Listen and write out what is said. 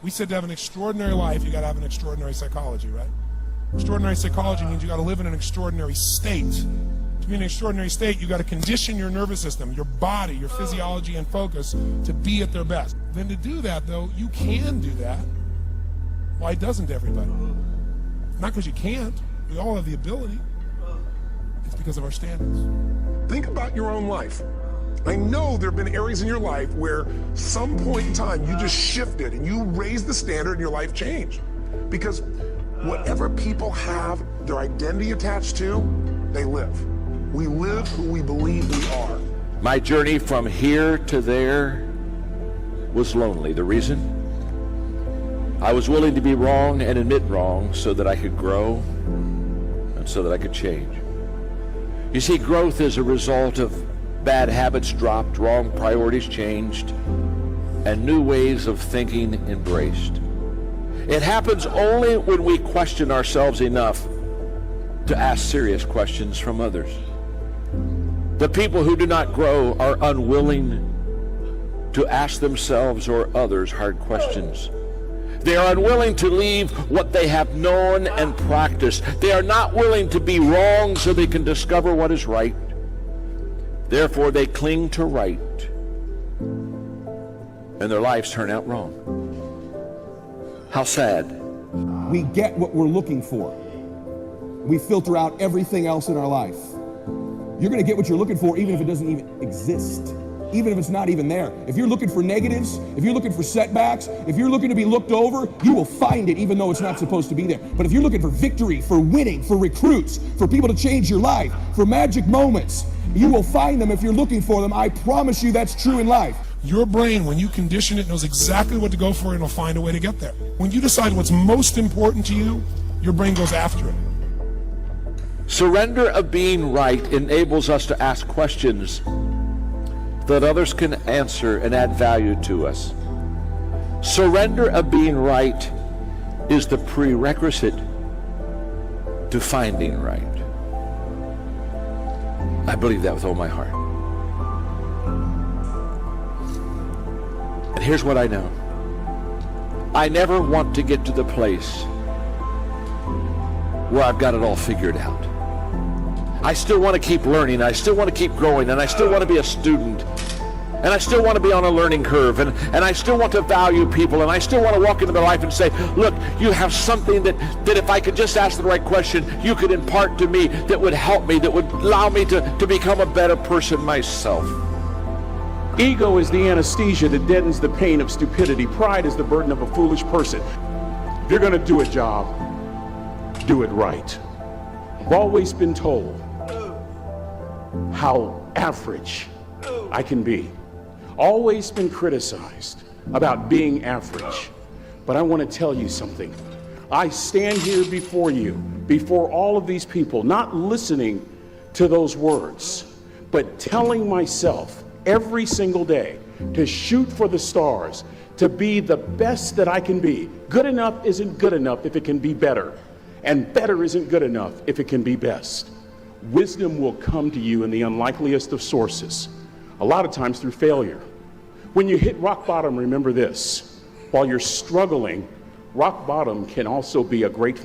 We said to have an extraordinary life, you got to have an extraordinary psychology, right? Extraordinary psychology means you got to live in an extraordinary state. To be in an extraordinary state, you got to condition your nervous system, your body, your physiology and focus to be at their best. Then to do that, though, you can do that. Why doesn't everybody? Not because you can't. We all have the ability. It's because of our standards. Think about your own life. I know there have been areas in your life where some point in time you just shifted and you raised the standard and your life changed. Because whatever people have their identity attached to, they live. We live who we believe we are. My journey from here to there was lonely. The reason? I was willing to be wrong and admit wrong so that I could grow and so that I could change. You see, growth is a result of bad habits dropped, wrong priorities changed, and new ways of thinking embraced. It happens only when we question ourselves enough to ask serious questions from others. The people who do not grow are unwilling to ask themselves or others hard questions. They are unwilling to leave what they have known and practiced. They are not willing to be wrong so they can discover what is right. Therefore, they cling to right, and their lives turn out wrong. How sad. We get what we're looking for. We filter out everything else in our life. You're going to get what you're looking for even if it doesn't even exist, even if it's not even there. If you're looking for negatives, if you're looking for setbacks, if you're looking to be looked over, you will find it even though it's not supposed to be there. But if you're looking for victory, for winning, for recruits, for people to change your life, for magic moments, you will find them if you're looking for them. I promise you that's true in life. Your brain, when you condition it, knows exactly what to go for and will find a way to get there. When you decide what's most important to you, your brain goes after it. Surrender of being right enables us to ask questions that others can answer and add value to us. Surrender of being right is the prerequisite to finding right. I believe that with all my heart. And here's what I know. I never want to get to the place where I've got it all figured out. I still want to keep learning, I still want to keep growing, and I still want to be a student. And I still want to be on a learning curve, and I still want to value people, and I still want to walk into their life and say, look, you have something that if I could just ask the right question, you could impart to me that would help me, that would allow me to become a better person myself. Ego is the anesthesia that deadens the pain of stupidity. Pride is the burden of a foolish person. If you're going to do a job, do it right. I've always been told how average I can be. Always been criticized about being average. But I want to tell you something. I stand here before you, before all of these people, not listening to those words, but telling myself every single day to shoot for the stars, to be the best that I can be. Good enough isn't good enough if it can be better, and better isn't good enough if it can be best. Wisdom will come to you in the unlikeliest of sources, a lot of times through failure. When you hit rock bottom, remember this: while you're struggling, rock bottom can also be a great